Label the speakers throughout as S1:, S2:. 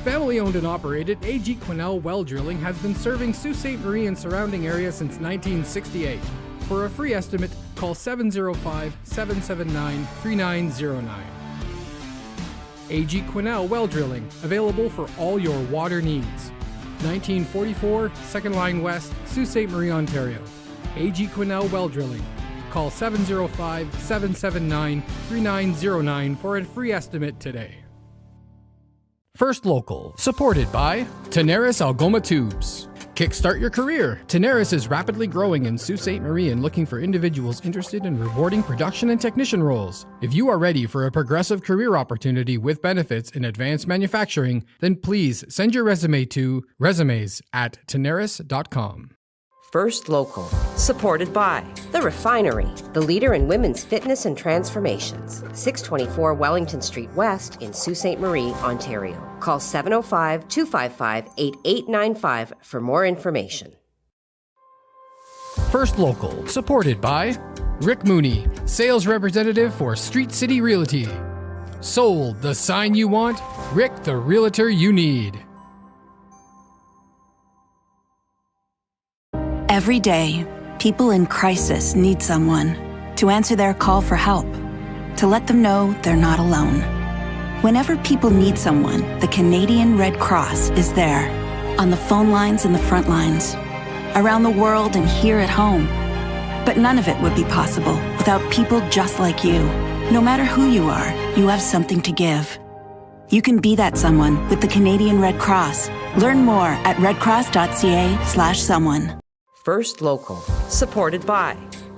S1: Family-owned and operated, A.G. Quinnell Well Drilling has been serving Sault Ste. Marie and surrounding area since 1968. For a free estimate, call 705-779-3909. A.G. Quinnell Well Drilling, available for all your water needs. 1944, Second Line West, Sault Ste. Marie, Ontario. A.G. Quinnell Well Drilling. Call 705-779-3909 for a free estimate today. First Local, supported by Tenaris Algoma Tubes. Kickstart your career. Tenaris is rapidly growing in Sault Ste. Marie and looking for individuals interested in rewarding production and technician roles. If you are ready for a progressive career opportunity with benefits in advanced manufacturing, then please send your resume to resumes@tenaris.com.
S2: First Local, supported by The Refinery, the leader in women's fitness and transformations. 624 Wellington Street West in Sault Ste. Marie, Ontario. Call 705-255-8895 for more information.
S1: First Local, supported by Rick Mooney, sales representative for Street City Realty. Sold, the sign you want, Rick, the realtor you need.
S3: Every day, people in crisis need someone to answer their call for help, to let them know they're not alone. Whenever people need someone, the Canadian Red Cross is there, on the phone lines and the front lines, around the world and here at home. But none of it would be possible without people just like you. No matter who you are, you have something to give. You can be that someone with the Canadian Red Cross. Learn more at redcross.ca/someone.
S2: First Local, supported by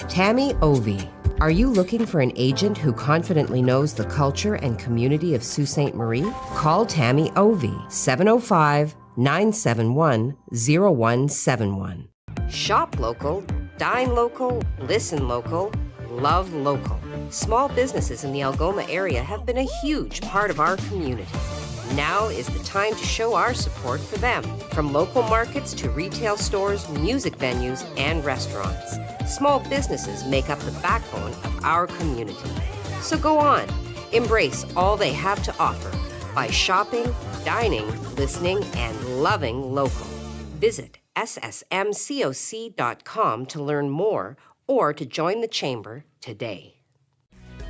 S2: Tammy Ovey. Are you looking for an agent who confidently knows the culture and community of Sault Ste. Marie? Call Tammy Ovey, 705-971-0171. Shop local, dine local, listen local, love local. Small businesses in the Algoma area have been a huge part of our community. Now is the time to show our support for them. From local markets to retail stores, music venues, and restaurants. Small businesses make up the backbone of our community. So go on, embrace all they have to offer by shopping, dining, listening, and loving local. Visit ssmcoc.com to learn more or to join the chamber today.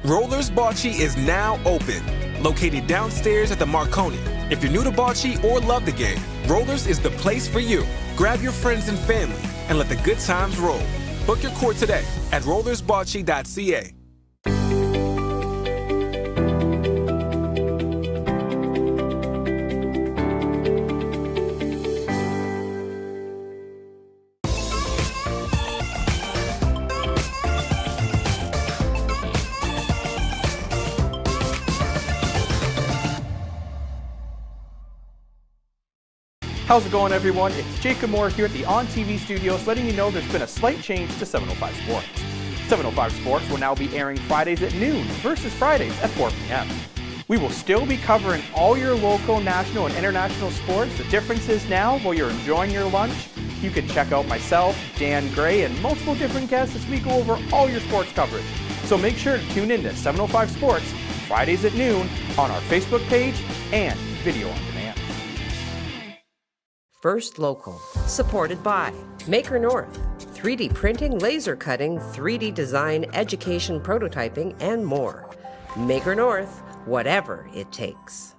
S4: Rollers Bocce is now open, located downstairs at the Marconi. If you're new to bocce or love the game, Rollers is the place for you. Grab your friends and family and let the good times roll. Book your court today at rollersbocce.ca.
S5: How's it going, everyone? It's Jacob Moore here at the On TV studios, letting you know there's been a slight change to 705 Sports. 705 Sports will now be airing Fridays at noon versus Fridays at 4 p.m. We will still be covering all your local, national, and international sports. The difference is now, while you're enjoying your lunch, you can check out myself, Dan Gray, and multiple different guests as we go over all your sports coverage. So make sure to tune in to 705 Sports Fridays at noon on our Facebook page and video on demand.
S2: First Local, supported by Maker North, 3D printing, laser cutting, 3D design, education, prototyping, and more. Maker North, whatever it takes.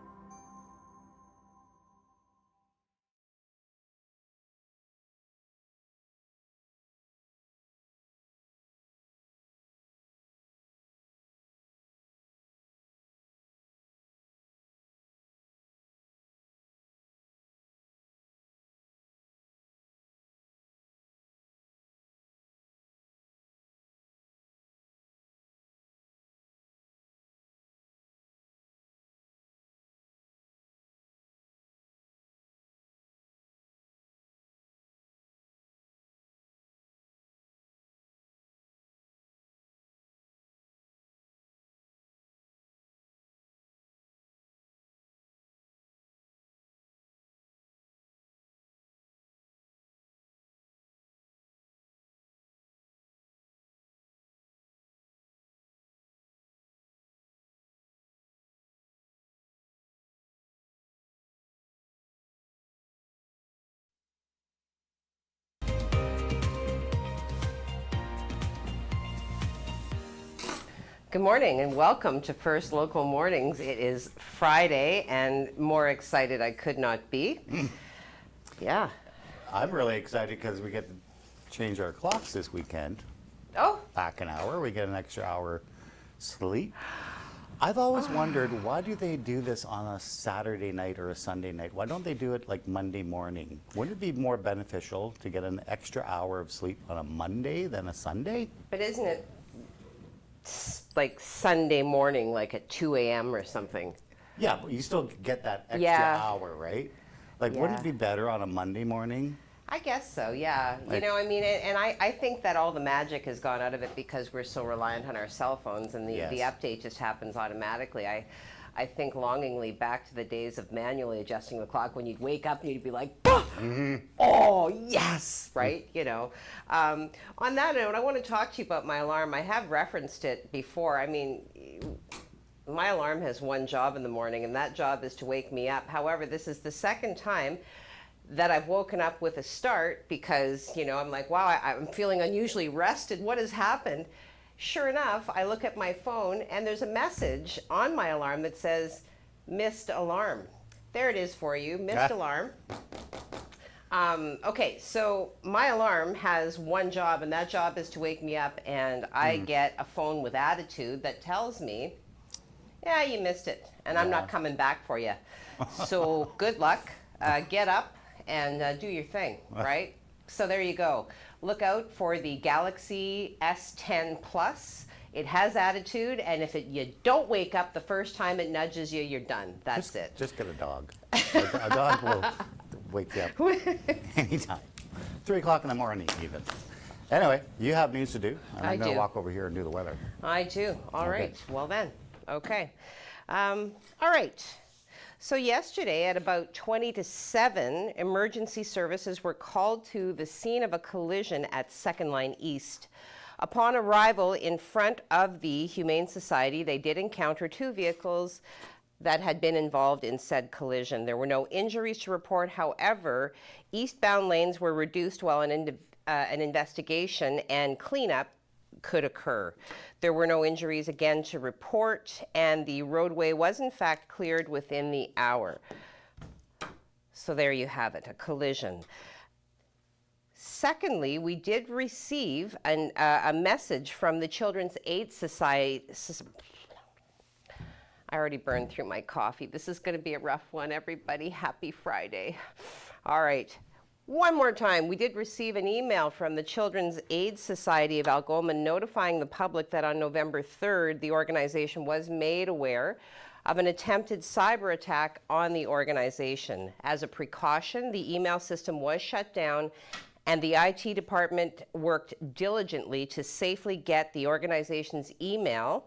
S2: Good morning and welcome to First Local Mornings. It is Friday and more excited I could not be. Yeah.
S6: I'm really excited because we get to change our clocks this weekend.
S2: Oh,
S6: Back an hour, we get an extra hour sleep. I've always wondered, why do they do this on a Saturday night or a Sunday night? Why don't they do it like Monday morning? Wouldn't it be more beneficial to get an extra hour of sleep on a Monday than a Sunday?
S2: but isn't it like Sunday morning, like at 2 a.m. or something?
S6: Yeah, but you still get that extra
S2: Yeah.
S6: hour, right? Like, wouldn't it
S2: Yeah.
S6: be better on a Monday morning?
S2: I guess so, yeah. You
S6: Like-
S2: know, I mean, and I think that all the magic has gone out of it because we're so reliant on our cell phones and the
S6: Yes.
S2: update just happens automatically. I think longingly back to the days of manually adjusting the clock when you'd wake up and you'd be like, oh, yes, right? You know. On that note, I want to talk to you about my alarm. I have referenced it before. I mean, my alarm has one job in the morning, and that job is to wake me up. However, this is the second time that I've woken up with a start because, you know, I'm like, wow, I'm feeling unusually rested. What has happened? Sure enough, I look at my phone and there's a message on my alarm that says, missed alarm. There it is for you, missed alarm. Okay, so my alarm has one job, and that job is to wake me up, and I get a phone with attitude that tells me, yeah, you missed it, and I'm not coming back for you. So good luck, get up and do your thing, right? So there you go. Look out for the Galaxy S10 Plus. It has attitude, and if you don't wake up the first time it nudges you, you're done. That's it.
S6: Just get a dog. A dog will wake you up anytime. 3 o'clock in the morning, even. Anyway, you have news to do, and I'm going
S2: do.
S6: to walk over here and do the weather.
S2: I do. All
S6: Okay.
S2: right. Well then. Okay. All right. So yesterday at about 20 to 7, emergency services were called to the scene of a collision at Second Line East. Upon arrival in front of the Humane Society, they did encounter 2 vehicles that had been involved in said collision. There were no injuries to report. However, eastbound lanes were reduced while an investigation and cleanup could occur. There were no injuries again to report, and the roadway was in fact cleared within the hour. So there you have it, a collision. Secondly, we did receive a message from the Children's Aid Society. I already burned through my coffee. This is going to be a rough one, everybody. Happy Friday. All right. One more time, we did receive an email from the Children's Aid Society of Algoma notifying the public that on November 3rd, the organization was made aware of an attempted cyber attack on the organization. As a precaution, the email system was shut down, and the IT department worked diligently to safely get the organization's email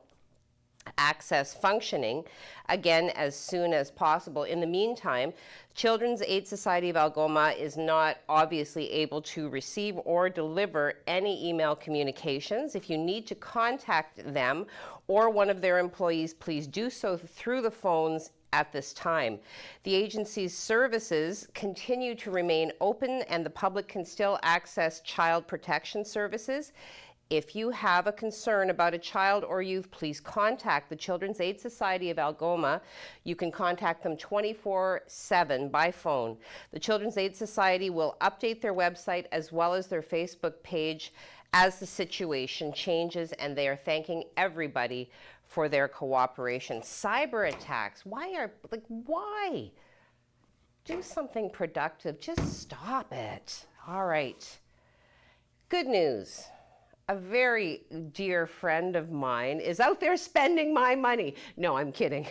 S2: access functioning again as soon as possible. In the meantime, Children's Aid Society of Algoma is not obviously able to receive or deliver any email communications. If you need to contact them or one of their employees, please do so through the phones at this time. The agency's services continue to remain open, and the public can still access child protection services. If you have a concern about a child or youth, please contact the Children's Aid Society of Algoma. You can contact them 24/7 by phone. The Children's Aid Society will update their website as well as their Facebook page as the situation changes, and they are thanking everybody for their cooperation. Cyber attacks, why? Do something productive. Just stop it. All right. Good news. A very dear friend of mine is out there spending my money. No, I'm kidding.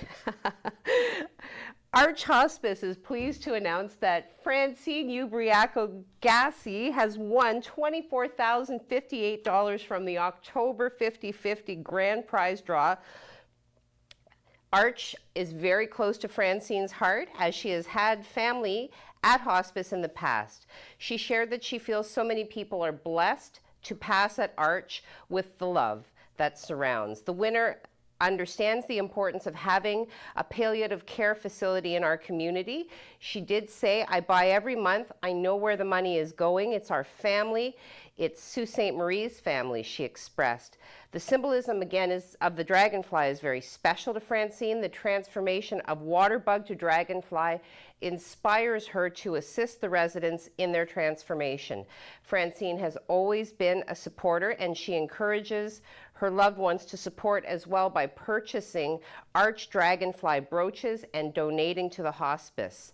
S2: Arch Hospice is pleased to announce that Francine Ubriaco-Gassi has won $24,058 from the October 50/50 grand prize draw. Arch is very close to Francine's heart, as she has had family at hospice in the past. She shared that she feels so many people are blessed to pass at Arch with the love that surrounds. The winner understands the importance of having a palliative care facility in our community. She did say, I buy every month. I know where the money is going. It's our family. It's Sault Ste. Marie's family, she expressed. The symbolism, again, of the dragonfly is very special to Francine. The transformation of water bug to dragonfly inspires her to assist the residents in their transformation. Francine has always been a supporter, and she encourages her loved ones to support as well by purchasing arch dragonfly brooches and donating to the hospice.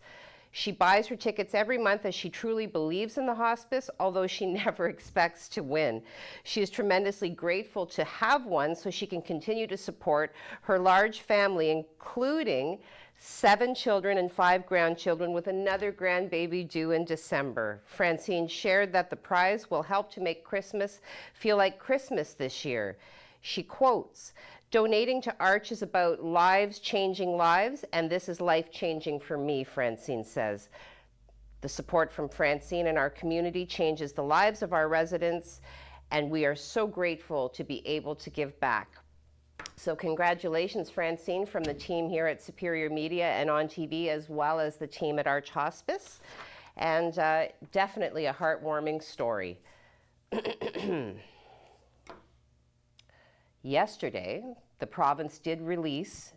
S2: She buys her tickets every month as she truly believes in the hospice, although she never expects to win. She is tremendously grateful to have one so she can continue to support her large family, including 7 children and 5 grandchildren, with another grandbaby due in December. Francine shared that the prize will help to make Christmas feel like Christmas this year. She quotes, "Donating to Arch is about lives changing lives, and this is life changing for me," Francine says. The support from Francine and our community changes the lives of our residents, and we are so grateful to be able to give back. So congratulations, Francine, from the team here at Superior Media and on TV, as well as the team at Arch Hospice, and definitely a heartwarming story. Yesterday, the province did release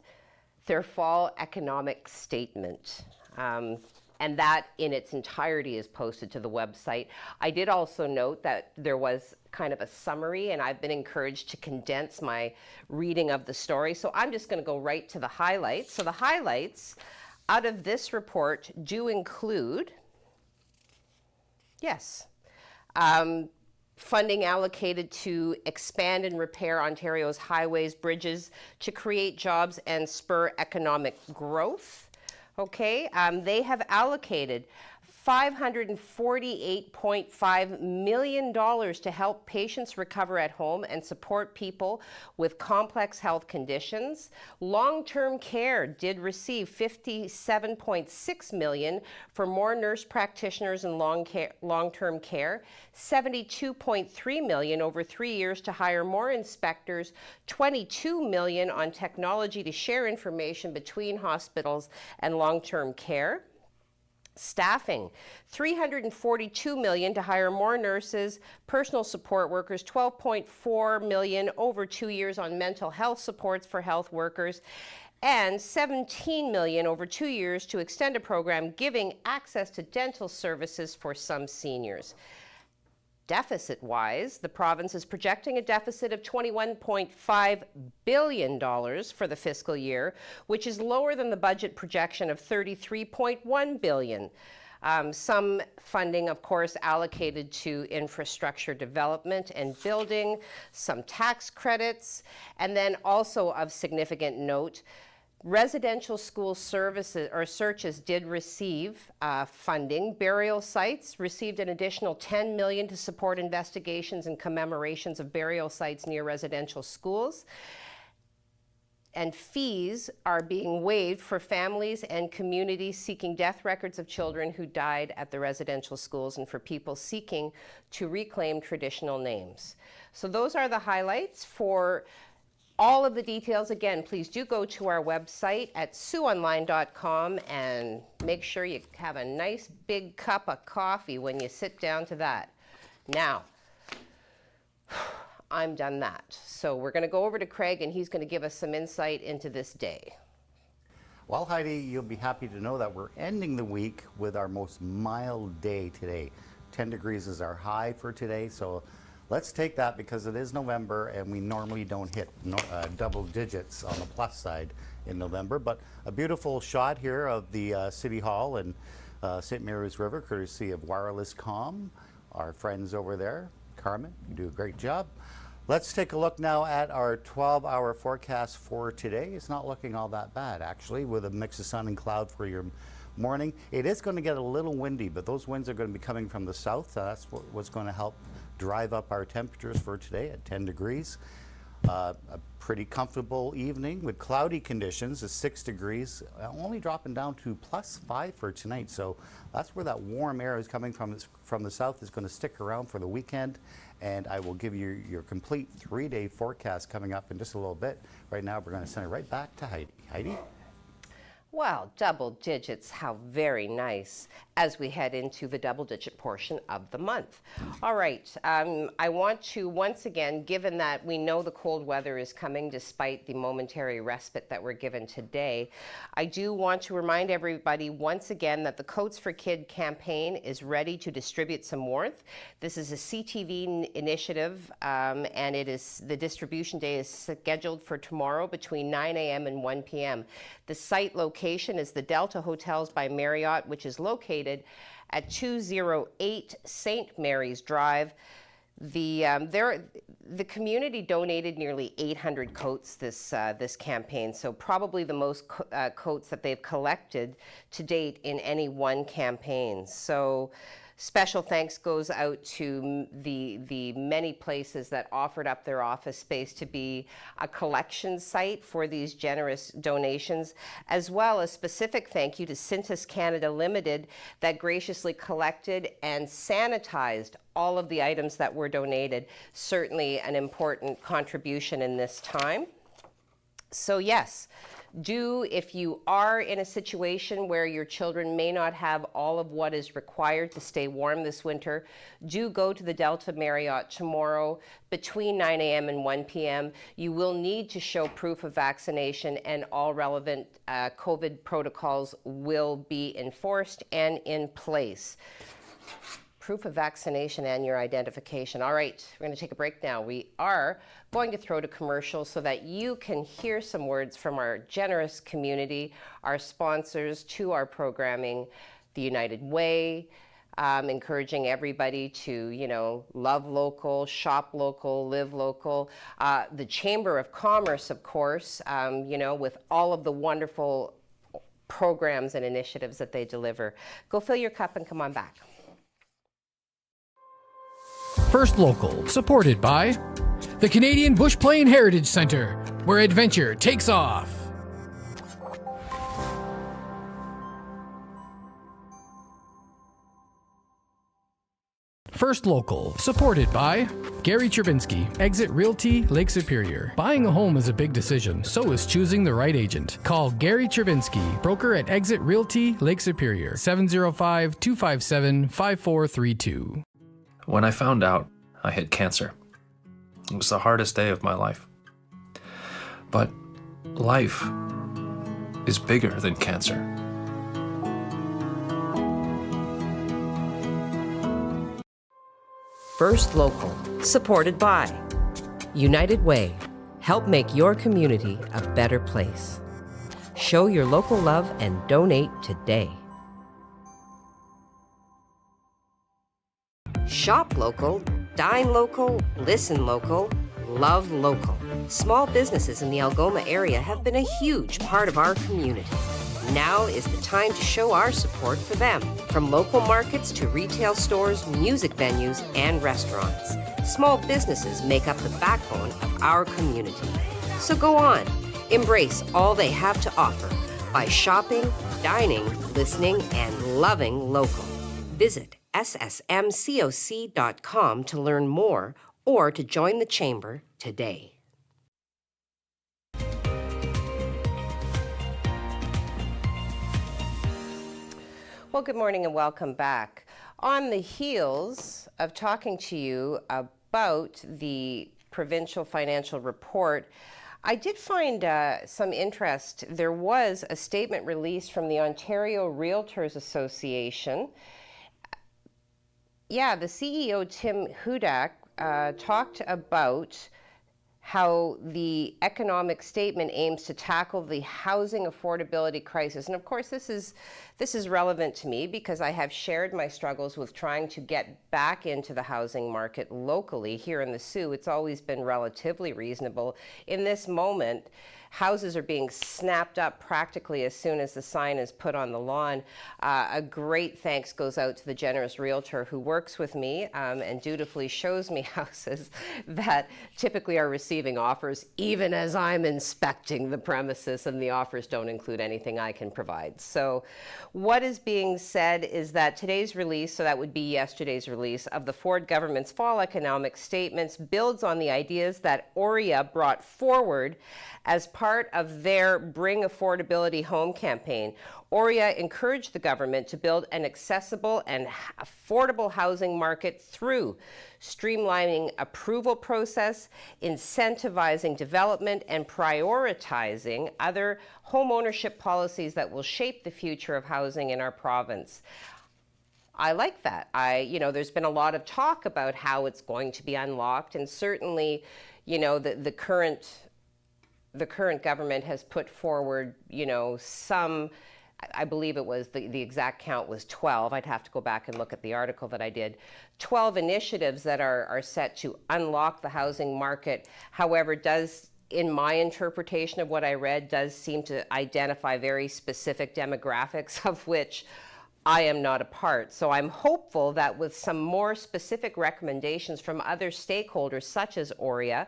S2: their fall economic statement, and that in its entirety is posted to the website. I did also note that there was kind of a summary, and I've been encouraged to condense my reading of the story, so I'm just going to go right to the highlights. So the highlights out of this report do include, yes, funding allocated to expand and repair Ontario's highways, bridges, to create jobs and spur economic growth. Okay, they have allocated $548.5 million to help patients recover at home and support people with complex health conditions. Long-term care did receive $57.6 million for more nurse practitioners in long-term care, $72.3 million over 3 years to hire more inspectors, $22 million on technology to share information between hospitals and long-term care. Staffing, $342 million to hire more nurses, personal support workers, $12.4 million over 2 years on mental health supports for health workers, and $17 million over 2 years to extend a program giving access to dental services for some seniors. Deficit-wise, the province is projecting a deficit of $21.5 billion for the fiscal year, which is lower than the budget projection of $33.1 billion. Some funding, of course, allocated to infrastructure development and building, some tax credits, and then also of significant note, residential school services or searches did receive funding. Burial sites received an additional $10 million to support investigations and commemorations of burial sites near residential schools. And fees are being waived for families and communities seeking death records of children who died at the residential schools and for people seeking to reclaim traditional names. So those are the highlights. For all of the details, again, please do go to our website at SiouxOnline.com and make sure you have a nice big cup of coffee when you sit down to that. Now, I'm done that. So we're going to go over to Craig, and he's going to give us some insight into this day.
S6: Well, Heidi, you'll be happy to know that we're ending the week with our most mild day today. 10 degrees is our high for today, so let's take that because it is November and we normally don't hit double digits on the plus side in November. But a beautiful shot here of the City Hall and St. Mary's River, courtesy of Wireless Com, our friends over there. Carmen, you do a great job. Let's take a look now at our 12-hour forecast for today. It's not looking all that bad, actually, with a mix of sun and cloud for your morning. It is going to get a little windy, but those winds are going to be coming from the south. That's what's going to help drive up our temperatures for today at 10 degrees. A pretty comfortable evening with cloudy conditions at 6 degrees, only dropping down to +5 for tonight. So that's where that warm air is coming from the south is going to stick around for the weekend. And I will give you your complete 3-day forecast coming up in just a little bit. Right now, we're going to send it right back to Heidi. Heidi?
S2: Well, double digits, how very nice as we head into the double digit portion of the month. All right, I want to once again, given that we know the cold weather is coming despite the momentary respite that we're given today, I do want to remind everybody once again that the Coats for Kid campaign is ready to distribute some warmth. This is a CTV initiative, and the distribution day is scheduled for tomorrow between 9 a.m. and 1 p.m. The site location is the Delta Hotels by Marriott, which is located at 208 St. Mary's Drive. The community donated nearly 800 coats this campaign, so probably the most coats that they've collected to date in any one campaign. So special thanks goes out to the many places that offered up their office space to be a collection site for these generous donations, as well as specific thank you to Cintas Canada Limited that graciously collected and sanitized all of the items that were donated. Certainly an important contribution in this time. So yes, if you are in a situation where your children may not have all of what is required to stay warm this winter, do go to the Delta Marriott tomorrow between 9 a.m. and 1 p.m. You will need to show proof of vaccination, and all relevant COVID protocols will be enforced and in place. Proof of vaccination and your identification. All right, we're going to take a break now. We are going to throw to commercial so that you can hear some words from our generous community, our sponsors to our programming, the United Way, encouraging everybody to, love local, shop local, live local. The Chamber of Commerce, of course, with all of the wonderful programs and initiatives that they deliver. Go fill your cup and come on back.
S1: First Local, supported by the Canadian Bush Plain Heritage Centre, where adventure takes off. First Local, supported by Gary Chervinsky, Exit Realty, Lake Superior. Buying a home is a big decision, so is choosing the right agent. Call Gary Chervinsky, broker at Exit Realty, Lake Superior, 705-257-5432.
S7: When I found out I had cancer, it was the hardest day of my life. But life is bigger than cancer.
S2: First Local, supported by United Way. Help make your community a better place. Show your local love and donate today. Shop local, dine local, listen local, love local. Small businesses in the Algoma area have been a huge part of our community. Now is the time to show our support for them. From local markets to retail stores, music venues, and restaurants. Small businesses make up the backbone of our community. So go on, embrace all they have to offer by shopping, dining, listening, and loving local. Visit ssmcoc.com to learn more or to join the Chamber today. Well, good morning and welcome back. On the heels of talking to you about the provincial financial report, I did find some interest. There was a statement released from the Ontario Realtors Association. Yeah, the CEO, Tim Hudak, talked about how the economic statement aims to tackle the housing affordability crisis. And of course, this is relevant to me because I have shared my struggles with trying to get back into the housing market locally here in the Soo. It's always been relatively reasonable. In this moment, houses are being snapped up practically as soon as the sign is put on the lawn. A great thanks goes out to the generous realtor who works with me and dutifully shows me houses that typically are receiving offers, even as I'm inspecting the premises, and the offers don't include anything I can provide. So what is being said is that today's release, so that would be yesterday's release, of the Ford government's fall economic statements builds on the ideas that ORIA brought forward as part part of their Bring Affordability Home campaign, Oria encouraged the government to build an accessible and affordable housing market through streamlining approval process, incentivizing development, and prioritizing other home ownership policies that will shape the future of housing in our province. I like that. There's been a lot of talk about how it's going to be unlocked, and certainly, the current government has put forward, some, I believe it was, the exact count was 12. I'd have to go back and look at the article that I did. 12 initiatives that are set to unlock the housing market. However, in my interpretation of what I read, does seem to identify very specific demographics of which I am not a part. So I'm hopeful that with some more specific recommendations from other stakeholders, such as Oria,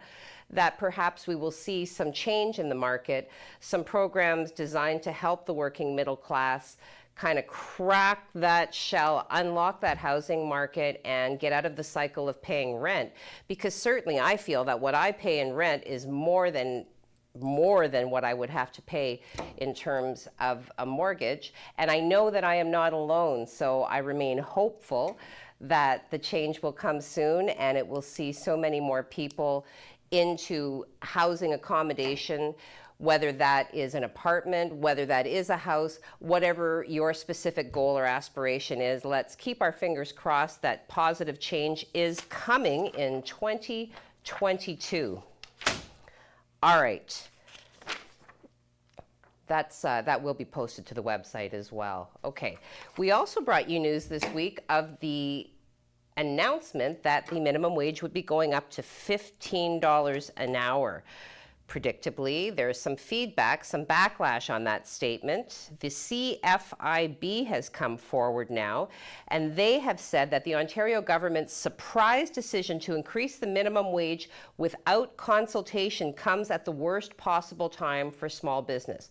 S2: that perhaps we will see some change in the market, some programs designed to help the working middle class kind of crack that shell, unlock that housing market, and get out of the cycle of paying rent. Because certainly I feel that what I pay in rent is more than what I would have to pay in terms of a mortgage. And I know that I am not alone, so I remain hopeful that the change will come soon and it will see so many more people into housing accommodation, whether that is an apartment, whether that is a house, whatever your specific goal or aspiration is. Let's keep our fingers crossed that positive change is coming in 2022. All right. That will be posted to the website as well. Okay. We also brought you news this week of the announcement that the minimum wage would be going up to $15 an hour. Predictably, there's some feedback, some backlash on that statement. The CFIB has come forward now, and they have said that the Ontario government's surprise decision to increase the minimum wage without consultation comes at the worst possible time for small business.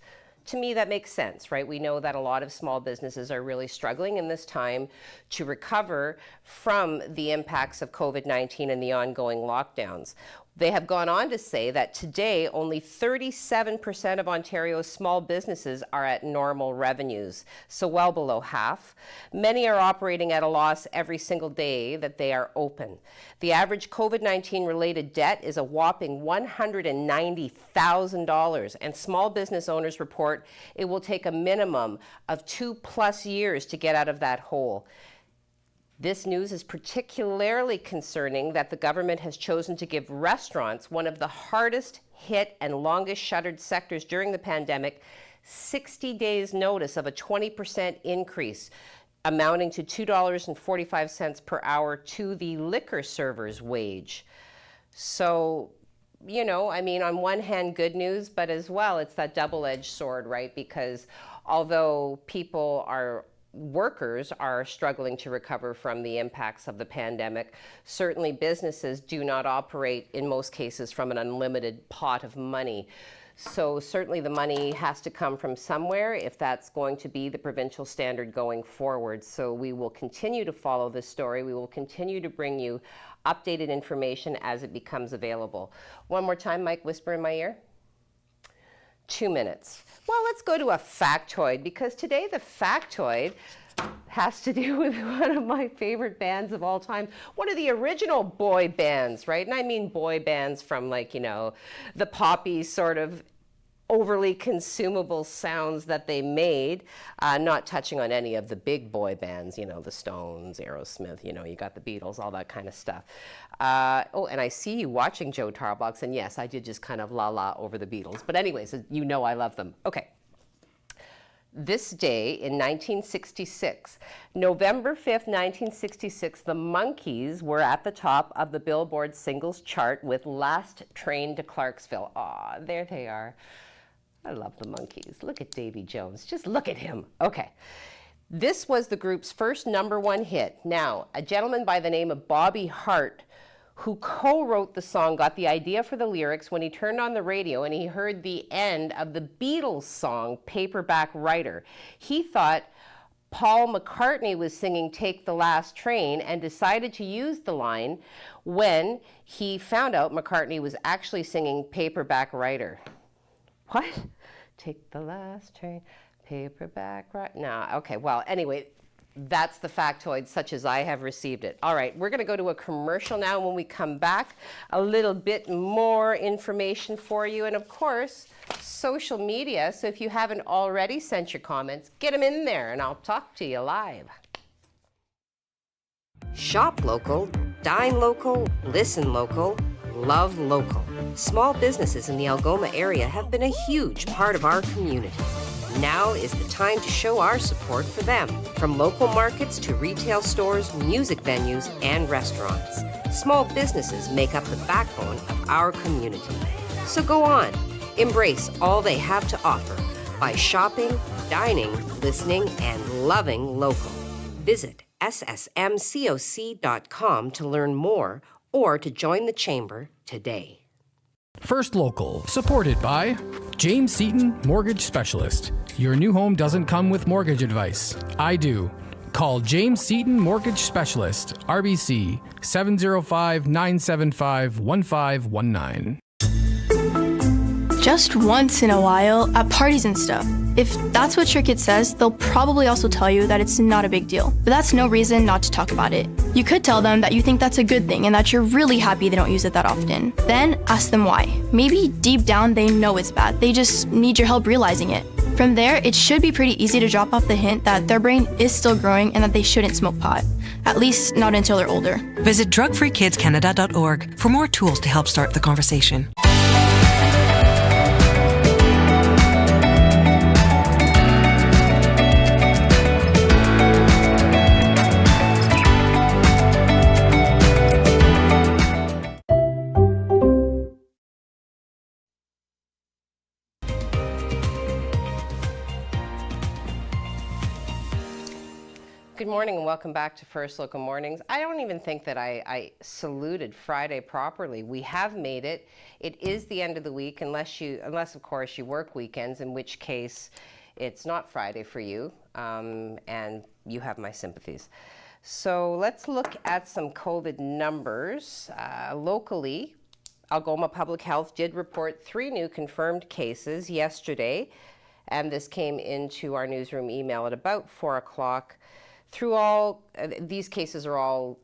S2: To me, that makes sense, right? We know that a lot of small businesses are really struggling in this time to recover from the impacts of COVID-19 and the ongoing lockdowns. They have gone on to say that today, only 37% of Ontario's small businesses are at normal revenues, so well below half. Many are operating at a loss every single day that they are open. The average COVID-19 related debt is a whopping $190,000, and small business owners report it will take a minimum of 2+ years to get out of that hole. This news is particularly concerning that the government has chosen to give restaurants, one of the hardest hit and longest shuttered sectors during the pandemic, 60 days notice of a 20% increase, amounting to $2.45 per hour to the liquor server's wage. So, on one hand, good news, but as well, it's that double-edged sword, right? Because although workers are struggling to recover from the impacts of the pandemic, certainly businesses do not operate, in most cases, from an unlimited pot of money. So certainly the money has to come from somewhere if that's going to be the provincial standard going forward. So we will continue to follow this story. We will continue to bring you updated information as it becomes available. One more time, Mike, whisper in my ear. 2 minutes. Well, let's go to a factoid, because today the factoid has to do with one of my favorite bands of all time, one of the original boy bands, right? And I mean boy bands from the poppy sort of overly consumable sounds that they made, not touching on any of the big boy bands, the Stones, Aerosmith, you got the Beatles, all that kind of stuff. And I see you watching Joe Tarbox, and yes, I did just kind of la-la over the Beatles. But anyways, I love them. Okay. This day in 1966, November 5th, 1966, the Monkees were at the top of the Billboard singles chart with Last Train to Clarksville. Aw, there they are. I love the Monkees. Look at Davy Jones. Just look at him. Okay. This was the group's first #1 hit. Now, a gentleman by the name of Bobby Hart, who co-wrote the song, got the idea for the lyrics when he turned on the radio and he heard the end of the Beatles song, Paperback Writer. He thought Paul McCartney was singing Take the Last Train and decided to use the line when he found out McCartney was actually singing Paperback Writer. What? Take the last train, paperback, right? No, okay, well, anyway, that's the factoid such as I have received it. All right, we're going to go to a commercial now. When we come back, a little bit more information for you. And of course, social media. So if you haven't already sent your comments, get them in there and I'll talk to you live. Shop local, dine local, listen local, love local. Small businesses in the Algoma area have been a huge part of our community. Now is the time to show our support for them. From local markets to retail stores, music venues, and restaurants. Small businesses make up the backbone of our community. So go on, embrace all they have to offer by shopping, dining, listening, and loving local. Visit ssmcoc.com to learn more or to join the chamber today.
S1: First Local, supported by James Seaton, Mortgage Specialist. Your new home doesn't come with mortgage advice. I do. Call James Seaton, Mortgage Specialist, RBC 705-975-1519.
S8: Just once in a while, at parties and stuff. If that's what your kid says, they'll probably also tell you that it's not a big deal. But that's no reason not to talk about it. You could tell them that you think that's a good thing and that you're really happy they don't use it that often. Then ask them why. Maybe deep down they know it's bad. They just need your help realizing it. From there, it should be pretty easy to drop off the hint that their brain is still growing and that they shouldn't smoke pot. At least not until they're older.
S9: Visit drugfreekidscanada.org for more tools to help start the conversation.
S2: Good morning and welcome back to First Local Mornings. I don't even think that I saluted Friday properly. We have made it. It is the end of the week unless of course you work weekends, in which case it's not Friday for you, and you have my sympathies. So let's look at some COVID numbers. Locally, Algoma Public Health did report 3 new confirmed cases yesterday, and this came into our newsroom email at about 4 o'clock. Through all, these cases are all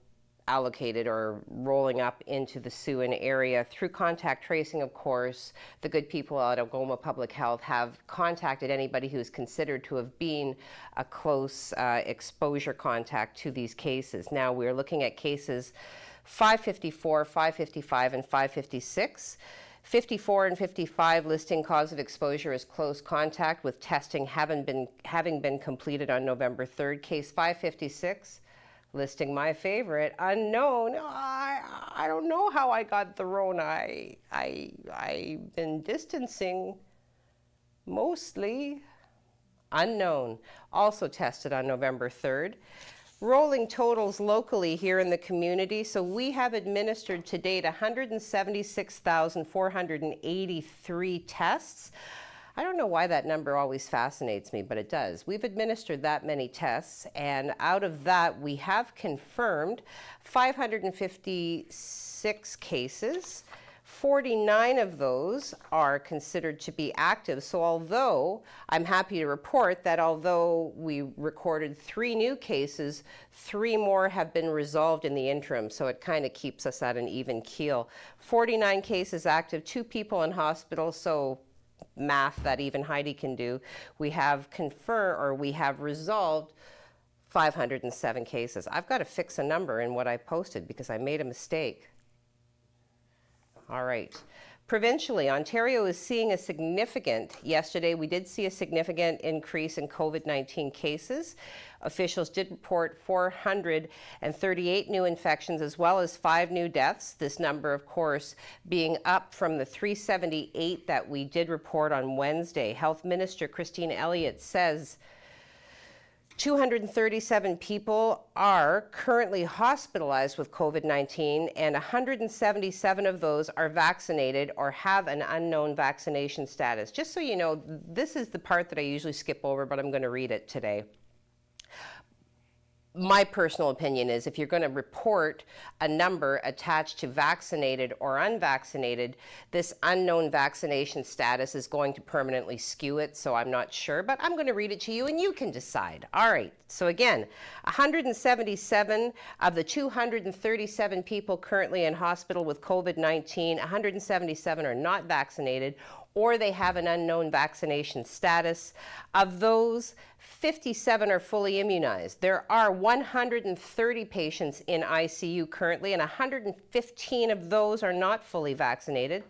S2: allocated or rolling up into the Siouan area. Through contact tracing, of course, the good people at Algoma Public Health have contacted anybody who is considered to have been a close exposure contact to these cases. Now we're looking at cases 554, 555, and 556. 54 and 55 listing cause of exposure as close contact with testing having been completed on November 3rd. Case 556 listing my favorite, unknown. I don't know how I got the Rona. I've been distancing mostly. Unknown, also tested on November 3rd. Rolling totals locally here in the community. So we have administered to date 176,483 tests. I don't know why that number always fascinates me, but it does. We've administered that many tests, and out of that, we have confirmed 556 cases. 49 of those are considered to be active. So although I'm happy to report that although we recorded 3 new cases, 3 more have been resolved in the interim. So it kind of keeps us at an even keel. 49 cases active, 2 people in hospital. So math that even Heidi can do. We have resolved 507 cases. I've got to fix a number in what I posted because I made a mistake. All right. Provincially, Ontario is seeing yesterday we did see a significant increase in COVID-19 cases. Officials did report 438 new infections as well as 5 new deaths. This number, of course, being up from the 378 that we did report on Wednesday. Health Minister Christine Elliott says 237 people are currently hospitalized with COVID-19, and 177 of those are vaccinated or have an unknown vaccination status. Just so you know, this is the part that I usually skip over, but I'm going to read it today. my personal opinion is if you're going to report a number attached to vaccinated or unvaccinated, this unknown vaccination status is going to permanently skew it, so I'm not sure, but I'm going to read it to you and you can decide. All right, so again, 177 of the 237 people currently in hospital with COVID-19, 177 are not vaccinated or they have an unknown vaccination status. Of those, 57 are fully immunized. There are 130 patients in ICU currently, and 115 of those are not fully vaccinated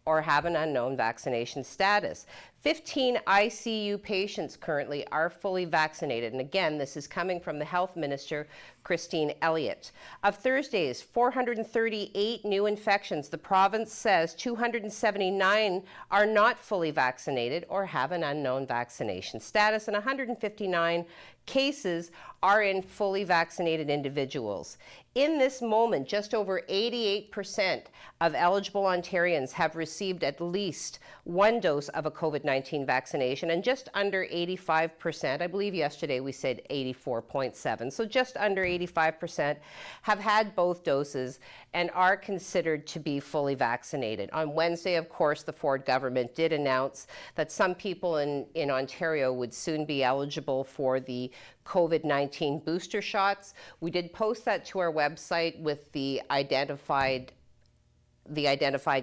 S2: or have an unknown vaccination status. 15 ICU patients currently are fully vaccinated. And again, this is coming from the Health Minister, Christine Elliott. Of Thursday's 438 new infections, the province says 279 are not fully vaccinated or have an unknown vaccination status, and 159 cases are in fully vaccinated individuals. In this moment, just over 88% of eligible Ontarians have received at least one dose of a COVID-19 vaccination, and just under 85%, I believe yesterday we said 84.7, so just under 85% have had both doses and are considered to be fully vaccinated. On Wednesday, of course, the Ford government did announce that some people in Ontario would soon be eligible for the COVID-19 booster shots. We did post that to our website with the identified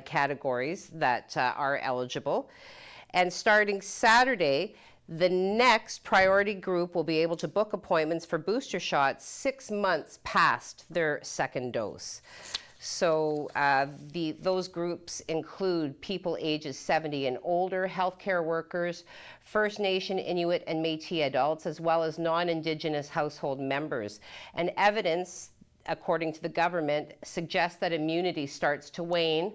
S2: categories that are eligible. And starting Saturday, the next priority group will be able to book appointments for booster shots 6 months past their second dose. So those groups include people ages 70 and older, healthcare workers, First Nation, Inuit, and Métis adults, as well as non-Indigenous household members. And evidence, according to the government, suggests that immunity starts to wane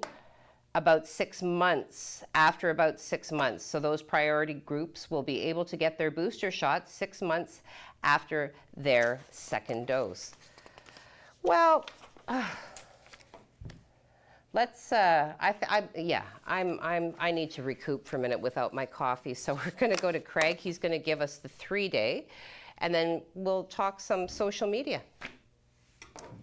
S2: about 6 months, after about 6 months. So those priority groups will be able to get their booster shots 6 months after their second dose. Well, let's, I need to recoup for a minute without my coffee. So we're going to go to Craig. He's going to give us the 3-day, and then we'll talk some social media.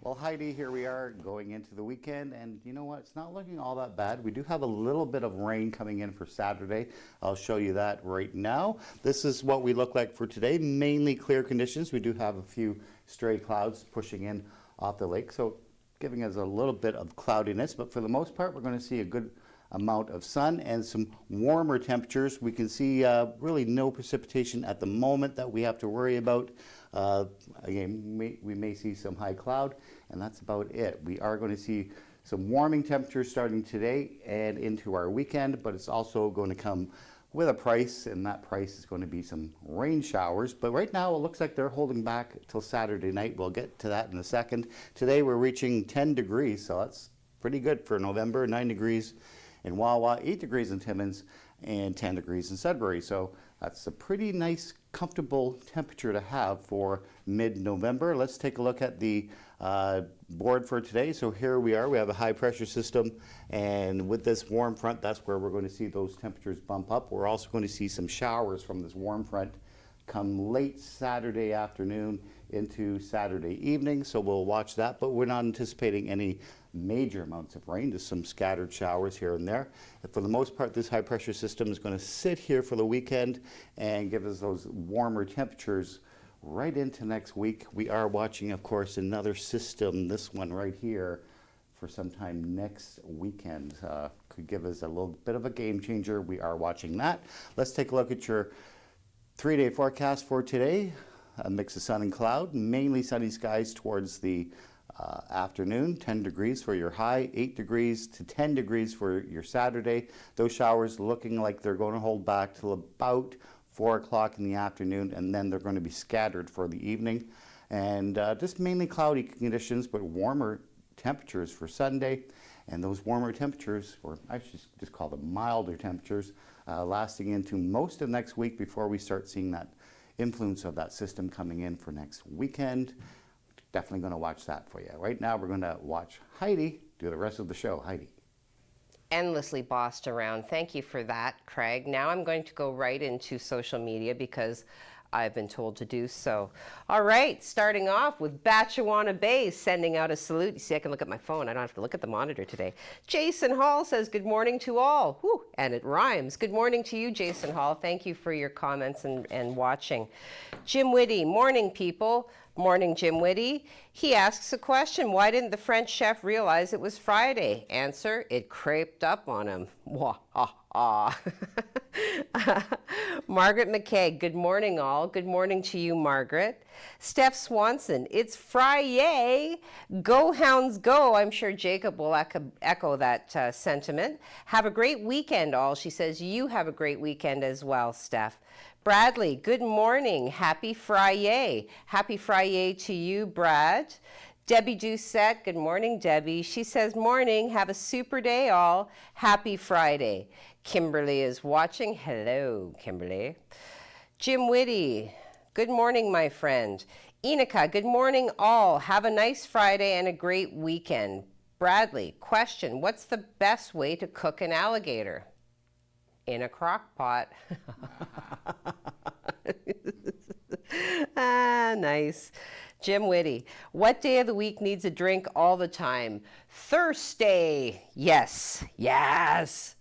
S6: Well, Heidi, here we are going into the weekend, and you know what? It's not looking all that bad. We do have a little bit of rain coming in for Saturday. I'll show you that right now. This is what we look like for today. Mainly clear conditions. We do have a few stray clouds pushing in off the lake, so giving us a little bit of cloudiness, but for the most part, we're going to see a good amount of sun and some warmer temperatures. We can see really no precipitation at the moment that we have to worry about. Again, we may see some high cloud, and that's about it. We are going to see some warming temperatures starting today and into our weekend, but it's also going to come with a price, and that price is going to be some rain showers. But right now it looks like they're holding back till Saturday night. We'll get to that in a second. Today we're reaching 10 degrees, so that's pretty good for November. 9 degrees in Wawa, 8 degrees in Timmins, and 10 degrees in Sudbury. So that's a pretty nice, comfortable temperature to have for mid-November. Let's take a look at the board for today. So here we are. We have a high pressure system, and with this warm front, that's where we're going to see those temperatures bump up. We're also going to see some showers from this warm front come late Saturday afternoon into Saturday evening, so we'll watch that, but we're not anticipating any major amounts of rain, just some scattered showers here and there. And for the most part, this high pressure system is going to sit here for the weekend and give us those warmer temperatures right into next week. We are watching, of course, another system, this one right here, for sometime next weekend. Could give us a little bit of a game changer. We are watching that. Let's take a look at your 3-day forecast for today. A mix of sun and cloud, mainly sunny skies towards the afternoon. 10 degrees for your high, 8 degrees to 10 degrees for your Saturday. Those showers looking like they're going to hold back till about 4 o'clock in the afternoon, and then they're going to be scattered for the evening. And just mainly cloudy conditions, but warmer temperatures for Sunday. And those warmer temperatures, or I should just call them milder temperatures, lasting into most of next week before we start seeing that influence of that system coming in for next weekend. Definitely going to watch that for you. Right now, we're going to watch Heidi do the rest of the show. Heidi.
S2: Endlessly bossed around. Thank you for that, Craig. Now I'm going to go right into social media because I've been told to do so. All right, starting off with Batchewana Bay sending out a salute. You see, I can look at my phone. I don't have to look at the monitor today. Jason Hall says, good morning to all. Whew, and it rhymes. Good morning to you, Jason Hall. Thank you for your comments and watching. Jim Whitty, morning, people. Morning, Jim Whitty. He asks a question. Why didn't the French chef realize it was Friday? Answer, it creeped up on him. Wah, ah, ah. Margaret McKay, good morning all. Good morning to you, Margaret. Steph Swanson, it's Friday. Go Hounds go. I'm sure Jacob will echo that sentiment. Have a great weekend all. She says you have a great weekend as well, Steph. Bradley, good morning. Happy Friday. Happy Friday to you, Brad. Debbie Doucette, good morning, Debbie. She says, morning, have a super day all. Happy Friday. Kimberly is watching. Hello, Kimberly. Jim Whitty, good morning, my friend. Enika, good morning all. Have a nice Friday and a great weekend. Bradley, question, what's the best way to cook an alligator? In a crock pot. Ah, nice. Jim Whitty, what day of the week needs a drink all the time? Thursday. Yes, yes.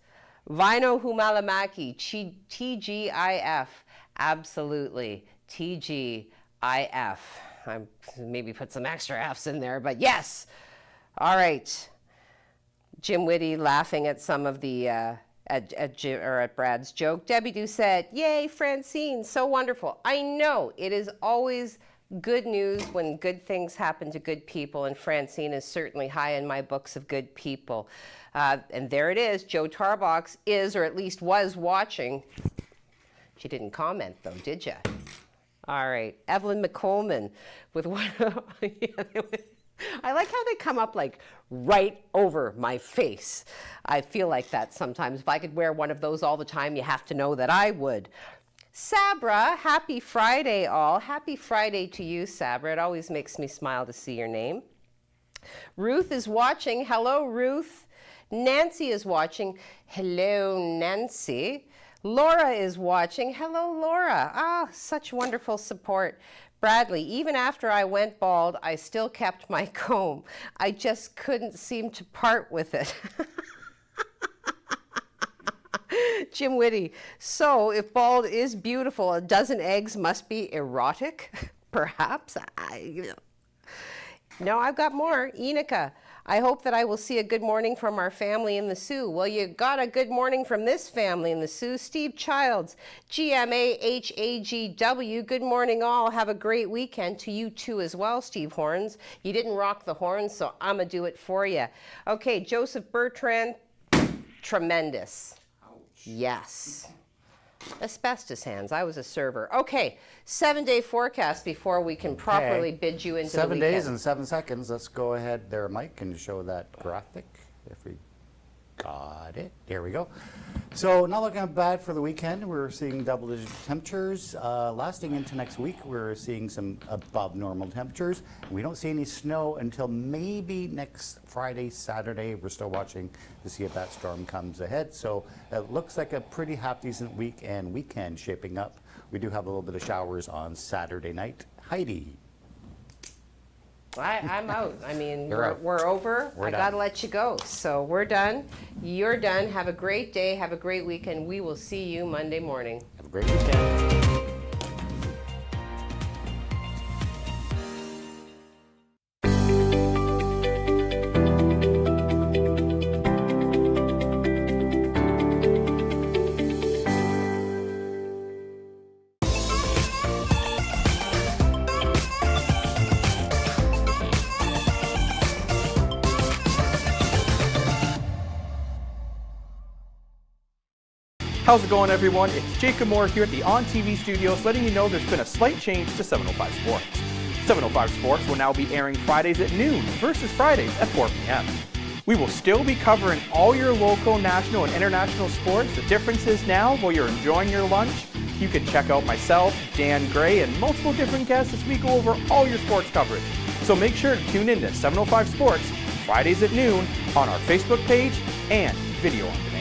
S2: Vino Humalamaki, TGIF. Absolutely, TGIF. I maybe put some extra F's in there, but yes. All right. Jim Whitty laughing at some of the at Brad's joke. Debbie Doucette, yay, Francine, so wonderful. I know, it is always good news when good things happen to good people, and Francine is certainly high in my books of good people. And there it is, Joe Tarbox is, or at least was, watching. She didn't comment though, did you? All right, Evelyn McColeman with one. I like how they come up like right over my face. I feel like that sometimes. If I could wear one of those all the time, you have to know that I would. Sabra, happy Friday all. Happy Friday to you, Sabra. It always makes me smile to see your name. Ruth is watching. Hello, Ruth. Nancy is watching. Hello, Nancy. Laura is watching. Hello, Laura. Ah, such wonderful support. Bradley, even after I went bald, I still kept my comb. I just couldn't seem to part with it. Jim Whitty, so if bald is beautiful, a dozen eggs must be erotic? Perhaps. No, I've got more. Enika, I hope that I will see a good morning from our family in the Sioux. Well, you got a good morning from this family in the Sioux. Steve Childs, GMAHAGW, good morning all. Have a great weekend to you too as well, Steve Horns. You didn't rock the horns, so I'm going to do it for you. Okay, Joseph Bertrand, tremendous. Ouch. Yes. Asbestos hands. I was a server. Okay, 7-day forecast before we can properly bid you into
S6: 7
S2: the weekend.
S6: days and 7 seconds. Let's go ahead there, Mike, and show that graphic. If we got it. There we go. So not looking bad for the weekend. We're seeing double-digit temperatures. Lasting into next week, we're seeing some above normal temperatures. We don't see any snow until maybe next Friday, Saturday. We're still watching to see if that storm comes ahead. So it looks like a pretty half-decent week and weekend shaping up. We do have a little bit of showers on Saturday night. Heidi.
S2: I'm out. I mean,
S6: Out.
S2: we're over.
S6: We're
S2: I
S6: done.
S2: got to let you go. So we're done. You're done. Have a great day. Have a great weekend. We will see you Monday morning.
S6: Have a great weekend.
S5: How's it going, everyone? It's Jacob Moore here at the On TV studios, letting you know there's been a slight change to 705 Sports. 705 Sports will now be airing Fridays at noon versus Fridays at 4 p.m. We will still be covering all your local, national, and international sports. The difference is now, while you're enjoying your lunch, you can check out myself, Dan Gray, and multiple different guests as we go over all your sports coverage. So make sure to tune in to 705 Sports Fridays at noon on our Facebook page and video on demand.